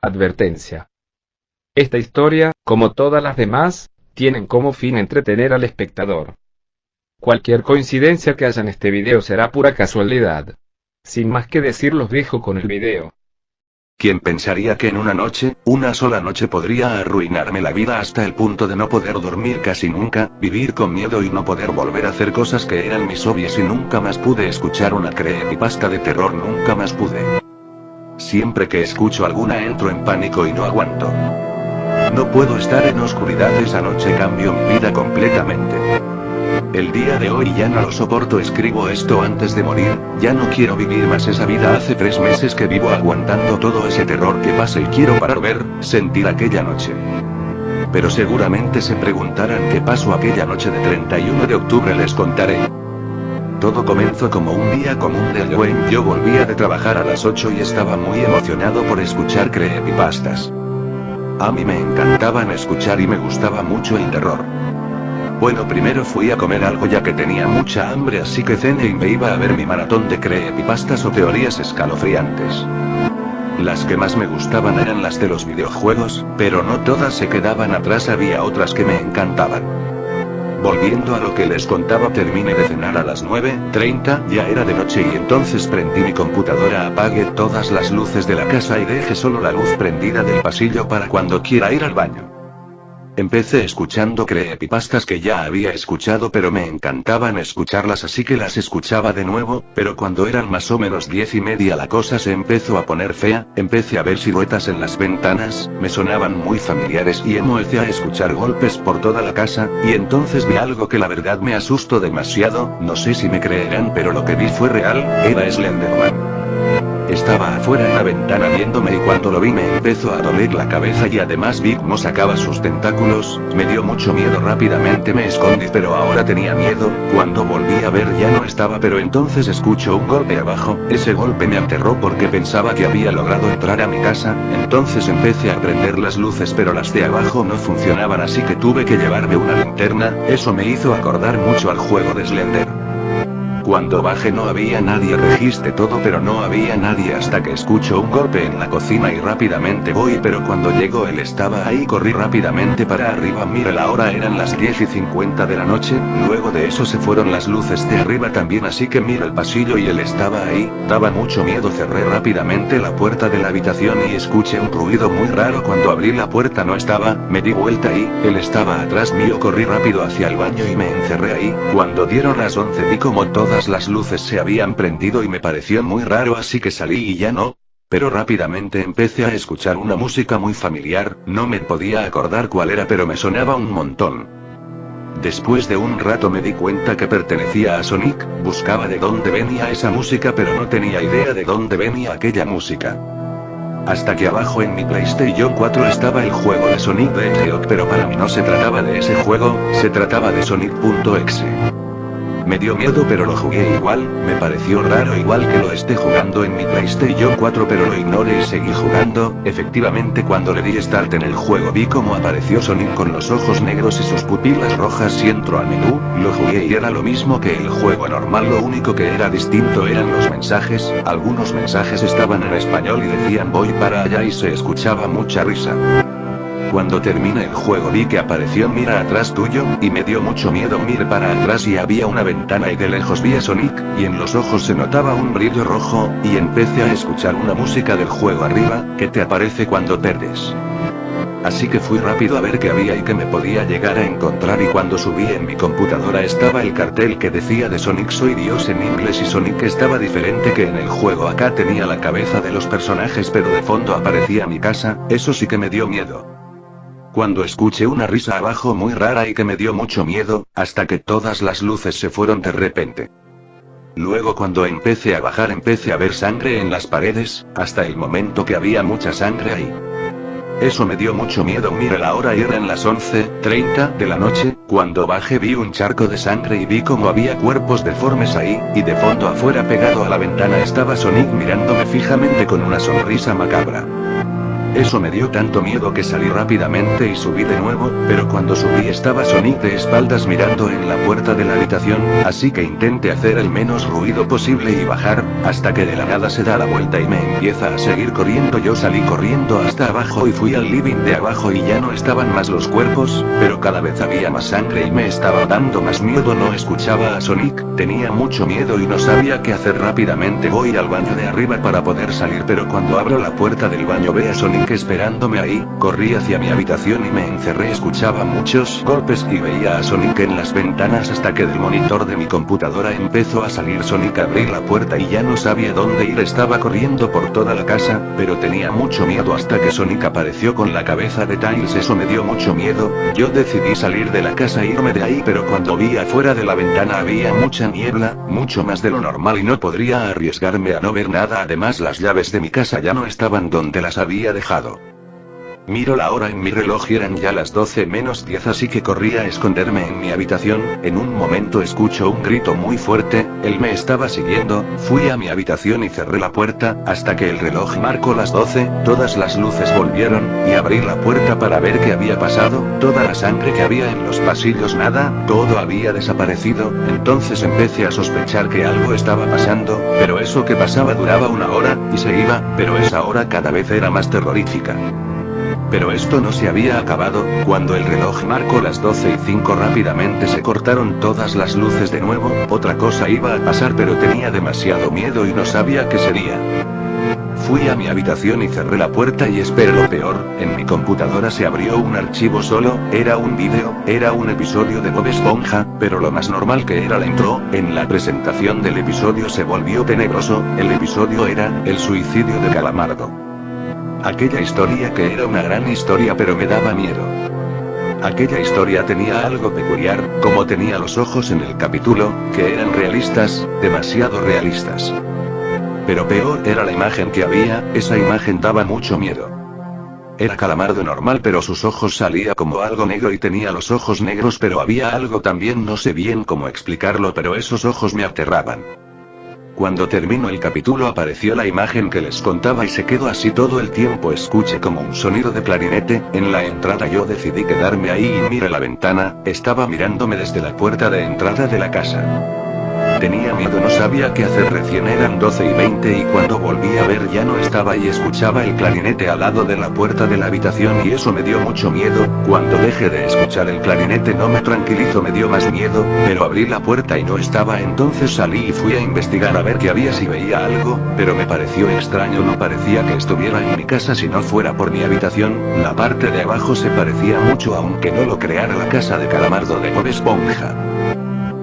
Advertencia. Esta historia, como todas las demás, tienen como fin entretener al espectador. Cualquier coincidencia que haya en este video será pura casualidad. Sin más que decir, los dejo con el video. ¿Quién pensaría que en una sola noche podría arruinarme la vida hasta el punto de no poder dormir casi nunca, vivir con miedo y no poder volver a hacer cosas que eran mis hobbies y nunca más pude escuchar una creepypasta de terror, nunca más pude? Siempre que escucho alguna entro en pánico y no aguanto. No puedo estar en oscuridad, esa noche cambio mi vida completamente. El día de hoy ya no lo soporto, escribo esto antes de morir, ya no quiero vivir más esa vida. Hace 3 meses que vivo aguantando todo ese terror que pasa y quiero parar, sentir aquella noche. Pero seguramente se preguntarán qué pasó aquella noche de 31 de octubre, les contaré. Todo comenzó como un día común de Halloween. Yo volvía de trabajar a las 8 y estaba muy emocionado por escuchar creepypastas. A mí me encantaban escuchar y me gustaba mucho el terror. Bueno, primero fui a comer algo ya que tenía mucha hambre, así que cené y me iba a ver mi maratón de creepypastas o teorías escalofriantes. Las que más me gustaban eran las de los videojuegos, pero no todas se quedaban atrás, había otras que me encantaban. Volviendo a lo que les contaba, terminé de cenar a las 9:30, ya era de noche y entonces prendí mi computadora, apagué todas las luces de la casa y dejé solo la luz prendida del pasillo para cuando quiera ir al baño. Empecé escuchando creepypastas que ya había escuchado, pero me encantaban escucharlas, así que las escuchaba de nuevo, pero cuando eran más o menos 10:30 la cosa se empezó a poner fea, empecé a ver siluetas en las ventanas, me sonaban muy familiares y empecé a escuchar golpes por toda la casa, y entonces vi algo que la verdad me asustó demasiado, no sé si me creerán pero lo que vi fue real, era Slenderman. Estaba afuera en la ventana viéndome y cuando lo vi me empezó a doler la cabeza y además vi cómo sacaba sus tentáculos, me dio mucho miedo, rápidamente me escondí, pero ahora tenía miedo. Cuando volví a ver ya no estaba, pero entonces escucho un golpe abajo, ese golpe me aterró porque pensaba que había logrado entrar a mi casa, entonces empecé a prender las luces pero las de abajo no funcionaban, así que tuve que llevarme una linterna, eso me hizo acordar mucho al juego de Slender. Cuando bajé no había nadie, registré todo pero no había nadie hasta que escucho un golpe en la cocina y rápidamente voy, pero cuando llegó él estaba ahí, corrí rápidamente para arriba, mira la hora, eran las 10:50 de la noche, luego de eso se fueron las luces de arriba también, así que mira el pasillo y él estaba ahí, daba mucho miedo, cerré rápidamente la puerta de la habitación y escuché un ruido muy raro, cuando abrí la puerta no estaba, me di vuelta y él estaba atrás mío, corrí rápido hacia el baño y me encerré ahí, cuando dieron las 11 vi como todas las luces se habían prendido y me pareció muy raro, así que salí y ya no. Pero rápidamente empecé a escuchar una música muy familiar, no me podía acordar cuál era pero me sonaba un montón. Después de un rato me di cuenta que pertenecía a Sonic, buscaba de dónde venía esa música pero no tenía idea de dónde venía aquella música. Hasta que abajo en mi PlayStation 4 estaba el juego de Sonic the Hedgehog, pero para mí no se trataba de ese juego, se trataba de Sonic.exe. Me dio miedo pero lo jugué igual, me pareció raro igual que lo esté jugando en mi PlayStation 4, pero lo ignoré y seguí jugando. Efectivamente, cuando le di Start en el juego vi cómo apareció Sonic con los ojos negros y sus pupilas rojas y entró al menú, lo jugué y era lo mismo que el juego normal, lo único que era distinto eran los mensajes, algunos mensajes estaban en español y decían voy para allá y se escuchaba mucha risa. Cuando terminé el juego vi que apareció mira atrás tuyo, y me dio mucho miedo, miré para atrás y había una ventana y de lejos vi a Sonic, y en los ojos se notaba un brillo rojo, y empecé a escuchar una música del juego arriba, que te aparece cuando perdes. Así que fui rápido a ver qué había y qué me podía llegar a encontrar, y cuando subí en mi computadora estaba el cartel que decía de Sonic soy Dios en inglés, y Sonic estaba diferente que en el juego, acá tenía la cabeza de los personajes pero de fondo aparecía mi casa, eso sí que me dio miedo. Cuando escuché una risa abajo muy rara y que me dio mucho miedo, hasta que todas las luces se fueron de repente. Luego cuando empecé a bajar empecé a ver sangre en las paredes, hasta el momento que había mucha sangre ahí. Eso me dio mucho miedo, mira la hora y eran las 11:30 de la noche, cuando bajé vi un charco de sangre y vi como había cuerpos deformes ahí, y de fondo afuera pegado a la ventana estaba Sonic mirándome fijamente con una sonrisa macabra. Eso me dio tanto miedo que salí rápidamente y subí de nuevo, pero cuando subí estaba Sonic de espaldas mirando en la puerta de la habitación, así que intenté hacer el menos ruido posible y bajar, hasta que de la nada se da la vuelta y me empieza a seguir corriendo. Yo salí corriendo hasta abajo y fui al living de abajo y ya no estaban más los cuerpos, pero cada vez había más sangre y me estaba dando más miedo. No escuchaba a Sonic, tenía mucho miedo y no sabía qué hacer. Rápidamente voy al baño de arriba para poder salir, pero cuando abro la puerta del baño veo a Sonic esperándome ahí. Corrí hacia mi habitación y me encerré. Escuchaba muchos golpes y veía a Sonic en las ventanas hasta que del monitor de mi computadora empezó a salir Sonic. Abrí la puerta y ya no sabía dónde ir. Estaba corriendo por toda la casa, pero tenía mucho miedo hasta que Sonic apareció con la cabeza de Tails. Eso me dio mucho miedo. Yo decidí salir de la casa e irme de ahí, pero cuando vi afuera de la ventana había mucha niebla, mucho más de lo normal, y no podría arriesgarme a no ver nada. Además, las llaves de mi casa ya no estaban donde las había dejado. Miro la hora en mi reloj y eran ya las 12 menos 10, así que corrí a esconderme en mi habitación. En un momento escucho un grito muy fuerte, él me estaba siguiendo. Fui a mi habitación y cerré la puerta, hasta que el reloj marcó las 12, todas las luces volvieron, y abrí la puerta para ver qué había pasado. Toda la sangre que había en los pasillos, nada, todo había desaparecido. Entonces empecé a sospechar que algo estaba pasando, pero eso que pasaba duraba una hora, y se iba, pero esa hora cada vez era más terrorífica. Pero esto no se había acabado. Cuando el reloj marcó las 12:05 rápidamente se cortaron todas las luces de nuevo. Otra cosa iba a pasar, pero tenía demasiado miedo y no sabía qué sería. Fui a mi habitación y cerré la puerta y esperé lo peor. En mi computadora se abrió un archivo solo, era un vídeo, era un episodio de Bob Esponja, pero lo más normal que era la intro. En la presentación del episodio se volvió tenebroso. El episodio era el suicidio de Calamardo. Aquella historia que era una gran historia, pero me daba miedo. Aquella historia tenía algo peculiar, como tenía los ojos en el capítulo, que eran realistas, demasiado realistas. Pero peor era la imagen que había, esa imagen daba mucho miedo. Era Calamardo normal, pero sus ojos salía como algo negro y tenía los ojos negros, pero había algo también, no sé bien cómo explicarlo, pero esos ojos me aterraban. Cuando terminó el capítulo apareció la imagen que les contaba y se quedó así todo el tiempo. Escuché como un sonido de clarinete en la entrada. Yo decidí quedarme ahí y miré la ventana, estaba mirándome desde la puerta de entrada de la casa. Tenía miedo, no sabía qué hacer. Recién eran 12:20 y cuando volví a ver ya no estaba y escuchaba el clarinete al lado de la puerta de la habitación y eso me dio mucho miedo. Cuando dejé de escuchar el clarinete no me tranquilizó, me dio más miedo, pero abrí la puerta y no estaba. Entonces salí y fui a investigar a ver qué había, si veía algo, pero me pareció extraño, no parecía que estuviera en mi casa si no fuera por mi habitación. La parte de abajo se parecía mucho, aunque no lo creara, la casa de Calamardo de Bob Esponja.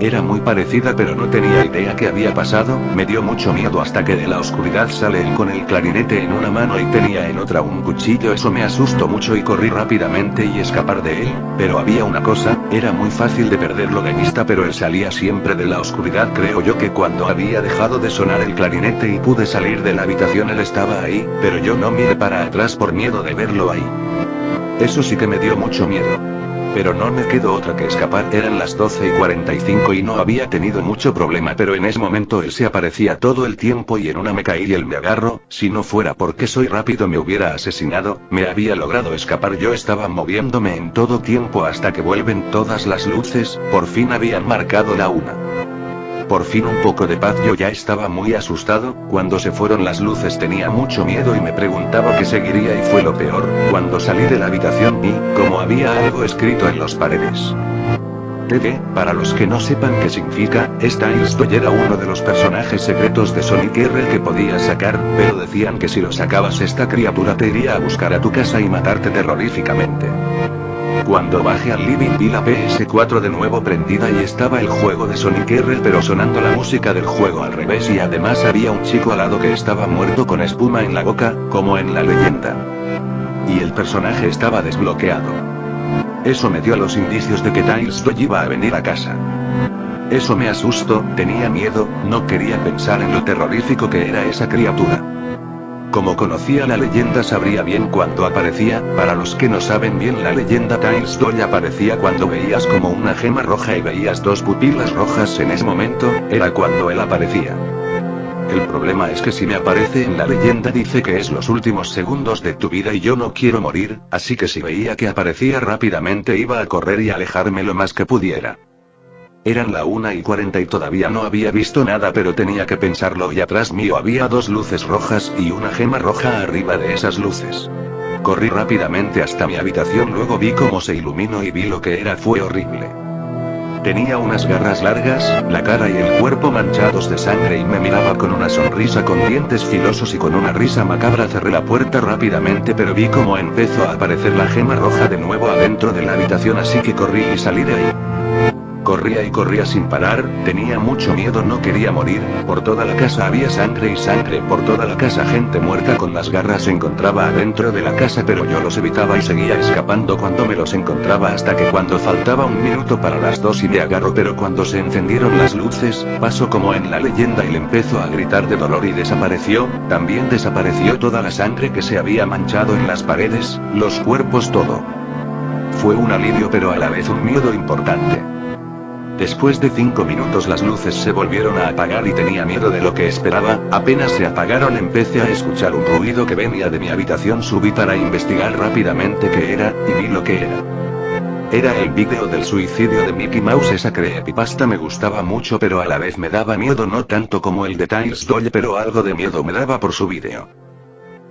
Era muy parecida, pero no tenía idea qué había pasado. Me dio mucho miedo hasta que de la oscuridad sale él con el clarinete en una mano y tenía en otra un cuchillo. Eso me asustó mucho y corrí rápidamente y escapar de él, pero había una cosa, era muy fácil de perderlo de vista, pero él salía siempre de la oscuridad. Creo yo que cuando había dejado de sonar el clarinete y pude salir de la habitación él estaba ahí, pero yo no miré para atrás por miedo de verlo ahí. Eso sí que me dio mucho miedo. Pero no me quedó otra que escapar. Eran las 12:45 y no había tenido mucho problema, pero en ese momento él se aparecía todo el tiempo y en una me caí y él me agarró. Si no fuera porque soy rápido me hubiera asesinado. Me había logrado escapar. Yo estaba moviéndome en todo tiempo hasta que vuelven todas las luces. Por fin habían marcado la 1. Por fin un poco de paz. Yo ya estaba muy asustado. Cuando se fueron las luces tenía mucho miedo y me preguntaba qué seguiría, y fue lo peor. Cuando salí de la habitación vi como había algo escrito en las paredes. TD, para los que no sepan qué significa, Tails Toy era uno de los personajes secretos de Sonic R que podías sacar, pero decían que si lo sacabas esta criatura te iría a buscar a tu casa y matarte terroríficamente. Cuando bajé al living vi la PS4 de nuevo prendida y estaba el juego de Sonic R, pero sonando la música del juego al revés, y además había un chico al lado que estaba muerto con espuma en la boca, como en la leyenda. Y el personaje estaba desbloqueado. Eso me dio los indicios de que Tails Toy iba a venir a casa. Eso me asustó, tenía miedo, no quería pensar en lo terrorífico que era esa criatura. Como conocía la leyenda sabría bien cuándo aparecía. Para los que no saben bien la leyenda, Tails Toy aparecía cuando veías como una gema roja y veías dos pupilas rojas. En ese momento, era cuando él aparecía. El problema es que si me aparece en la leyenda dice que es los últimos segundos de tu vida y yo no quiero morir, así que si veía que aparecía rápidamente iba a correr y alejarme lo más que pudiera. Eran la 1:40 y todavía no había visto nada, pero tenía que pensarlo y atrás mío había 2 luces rojas y una gema roja arriba de esas luces. Corrí rápidamente hasta mi habitación, luego vi cómo se iluminó y vi lo que era, fue horrible. Tenía unas garras largas, la cara y el cuerpo manchados de sangre y me miraba con una sonrisa con dientes filosos y con una risa macabra. Cerré la puerta rápidamente, pero vi cómo empezó a aparecer la gema roja de nuevo adentro de la habitación, así que corrí y salí de ahí. Corría y corría sin parar, tenía mucho miedo, no quería morir. Por toda la casa había sangre y sangre por toda la casa, gente muerta con las garras se encontraba adentro de la casa, pero yo los evitaba y seguía escapando cuando me los encontraba, hasta que cuando faltaba 1 minuto para las 2 y me agarró, pero cuando se encendieron las luces, pasó como en la leyenda y le empezó a gritar de dolor y desapareció. También desapareció toda la sangre que se había manchado en las paredes, los cuerpos, todo. Fue un alivio pero a la vez un miedo importante. Después de 5 minutos las luces se volvieron a apagar y tenía miedo de lo que esperaba. Apenas se apagaron empecé a escuchar un ruido que venía de mi habitación, subí para investigar rápidamente qué era, y vi lo que era. Era el vídeo del suicidio de Mickey Mouse. Esa creepypasta me gustaba mucho pero a la vez me daba miedo, no tanto como el de Tiles Doll, pero algo de miedo me daba por su vídeo.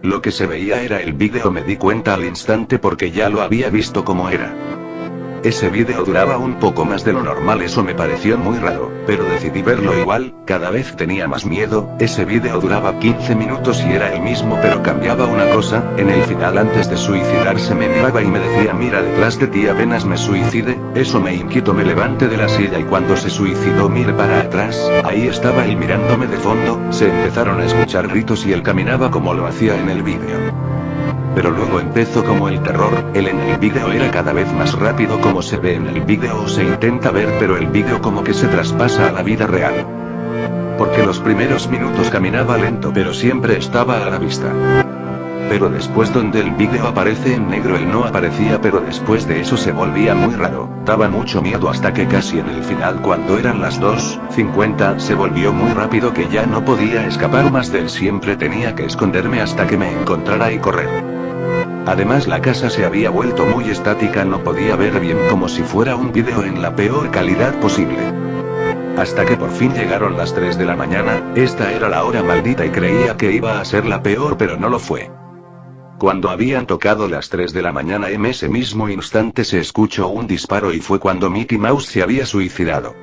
Lo que se veía era el vídeo, me di cuenta al instante porque ya lo había visto como era. Ese vídeo duraba un poco más de lo normal, eso me pareció muy raro, pero decidí verlo igual, cada vez tenía más miedo. Ese vídeo duraba 15 minutos y era el mismo pero cambiaba una cosa, en el final antes de suicidarse me miraba y me decía mira detrás de ti apenas me suicide. Eso me inquietó, me levanté de la silla y cuando se suicidó miré para atrás, ahí estaba él mirándome de fondo. Se empezaron a escuchar gritos y él caminaba como lo hacía en el vídeo. Pero luego empezó como el terror, él en el vídeo era cada vez más rápido como se ve en el vídeo o se intenta ver, pero el vídeo como que se traspasa a la vida real. Porque los primeros minutos caminaba lento pero siempre estaba a la vista. Pero después donde el vídeo aparece en negro él no aparecía, pero después de eso se volvía muy raro, daba mucho miedo hasta que casi en el final cuando eran las 2:50 se volvió muy rápido que ya no podía escapar más de él, siempre tenía que esconderme hasta que me encontrara y correr. Además la casa se había vuelto muy estática, no podía ver bien, como si fuera un vídeo en la peor calidad posible. Hasta que por fin llegaron las 3 de la mañana, esta era la hora maldita y creía que iba a ser la peor pero no lo fue. Cuando habían tocado las 3 de la mañana en ese mismo instante se escuchó un disparo y fue cuando Mickey Mouse se había suicidado.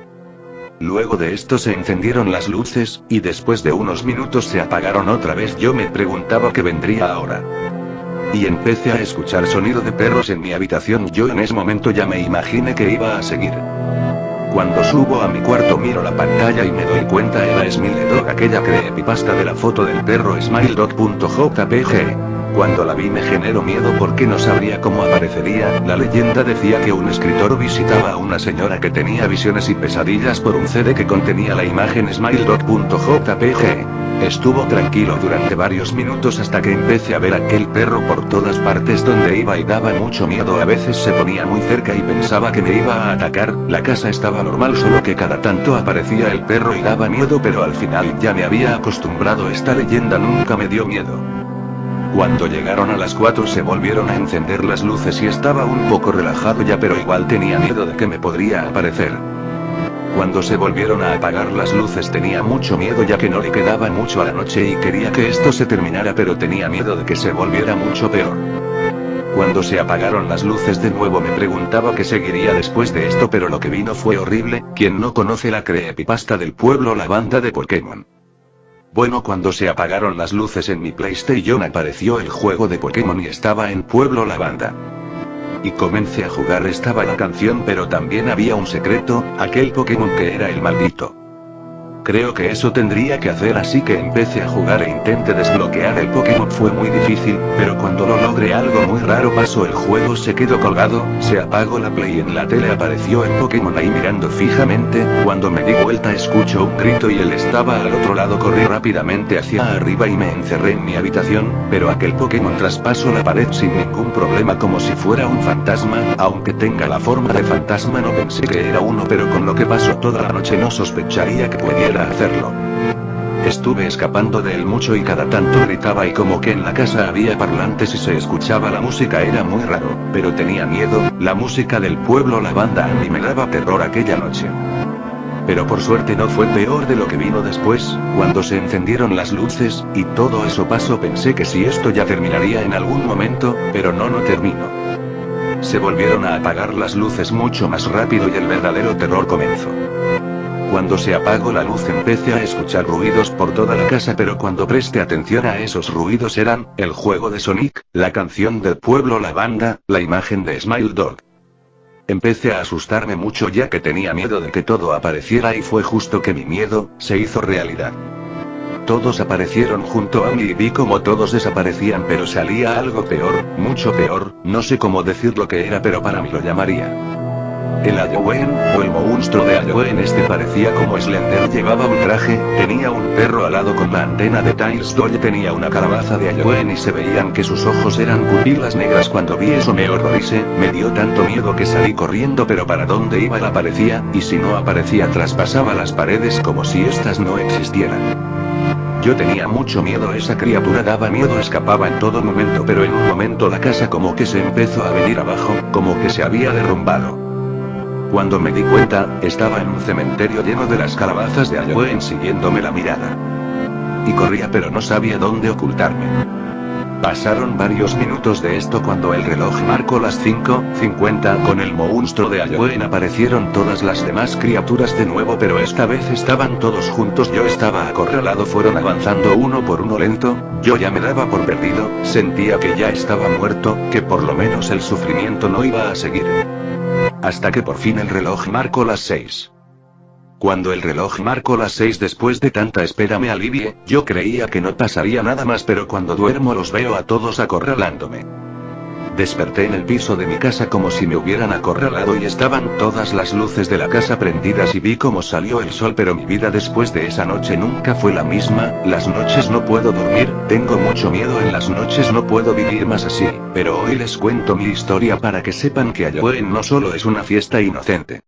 Luego de esto se encendieron las luces, y después de unos minutos se apagaron otra vez. Yo me preguntaba qué vendría ahora. Y empecé a escuchar sonido de perros en mi habitación. Yo en ese momento ya me imaginé que iba a seguir. Cuando subo a mi cuarto miro la pantalla y me doy cuenta era SmileDog, aquella creepypasta de la foto del perro SmileDog.jpg. Cuando la vi me generó miedo porque no sabría cómo aparecería. La leyenda decía que un escritor visitaba a una señora que tenía visiones y pesadillas por un CD que contenía la imagen SmileDog.jpg. Estuvo tranquilo durante varios minutos hasta que empecé a ver aquel perro por todas partes donde iba y daba mucho miedo. A veces se ponía muy cerca y pensaba que me iba a atacar. La casa estaba normal, solo que cada tanto aparecía el perro y daba miedo, pero al final ya me había acostumbrado. Esta leyenda nunca me dio miedo. Cuando llegaron a las 4 se volvieron a encender las luces y estaba un poco relajado ya, pero igual tenía miedo de que me podría aparecer. Cuando se volvieron a apagar las luces tenía mucho miedo ya que no le quedaba mucho a la noche y quería que esto se terminara, pero tenía miedo de que se volviera mucho peor. Cuando se apagaron las luces de nuevo me preguntaba qué seguiría después de esto, pero lo que vino fue horrible. ¿Quién no conoce la creepypasta del pueblo lavanda de Pokémon? Bueno, cuando se apagaron las luces en mi PlayStation apareció el juego de Pokémon y estaba en Pueblo Lavanda. Y comencé a jugar, estaba la canción pero también había un secreto, aquel Pokémon que era el maldito. Creo que eso tendría que hacer, así que empecé a jugar e intenté desbloquear el Pokémon. Fue muy difícil, pero cuando lo logré algo muy raro pasó. El juego se quedó colgado, se apagó la Play y en la tele apareció el Pokémon ahí mirando fijamente. Cuando me di vuelta escucho un grito y él estaba al otro lado. Corrí rápidamente hacia arriba y me encerré en mi habitación, pero aquel Pokémon traspasó la pared sin ningún problema como si fuera un fantasma. Aunque tenga la forma de fantasma no pensé que era uno, pero con lo que pasó toda la noche no sospecharía que pudiera hacerlo. Estuve escapando de él mucho y cada tanto gritaba y como que en la casa había parlantes y se escuchaba la música era muy raro, pero tenía miedo, la música del pueblo la banda a mí me daba terror aquella noche. Pero por suerte no fue peor de lo que vino después, cuando se encendieron las luces, y todo eso pasó pensé que si esto ya terminaría en algún momento, pero no terminó. Se volvieron a apagar las luces mucho más rápido y el verdadero terror comenzó. Cuando se apagó la luz empecé a escuchar ruidos por toda la casa pero cuando presté atención a esos ruidos eran, el juego de Sonic, la canción del pueblo la banda, la imagen de Smile Dog. Empecé a asustarme mucho ya que tenía miedo de que todo apareciera y fue justo que mi miedo, se hizo realidad. Todos aparecieron junto a mí y vi como todos desaparecían pero salía algo peor, mucho peor, no sé cómo decir lo que era pero para mí lo llamaría el Halloween, o el monstruo de Halloween. Este parecía como Slender, llevaba un traje, tenía un perro alado con la antena de Tiles Doll, tenía una calabaza de Halloween y se veían que sus ojos eran pupilas negras. Cuando vi eso me horroricé, me dio tanto miedo que salí corriendo pero para dónde iba él aparecía, y si no aparecía traspasaba las paredes como si estas no existieran. Yo tenía mucho miedo, esa criatura daba miedo, escapaba en todo momento pero en un momento la casa como que se empezó a venir abajo, como que se había derrumbado. Cuando me di cuenta, estaba en un cementerio lleno de las calabazas de Halloween siguiéndome la mirada. Y corría pero no sabía dónde ocultarme. Pasaron varios minutos de esto cuando el reloj marcó las 5:50 con el monstruo de Halloween. Aparecieron todas las demás criaturas de nuevo pero esta vez estaban todos juntos, yo estaba acorralado, fueron avanzando uno por uno lento, yo ya me daba por perdido, sentía que ya estaba muerto, que por lo menos el sufrimiento no iba a seguir. Hasta que por fin el reloj marcó las 6. Cuando el reloj marcó las 6 después de tanta espera me alivié, yo creía que no pasaría nada más pero cuando duermo los veo a todos acorralándome. Desperté en el piso de mi casa como si me hubieran acorralado y estaban todas las luces de la casa prendidas y vi cómo salió el sol pero mi vida después de esa noche nunca fue la misma, las noches no puedo dormir, tengo mucho miedo en las noches, no puedo vivir más así, pero hoy les cuento mi historia para que sepan que Halloween no solo es una fiesta inocente.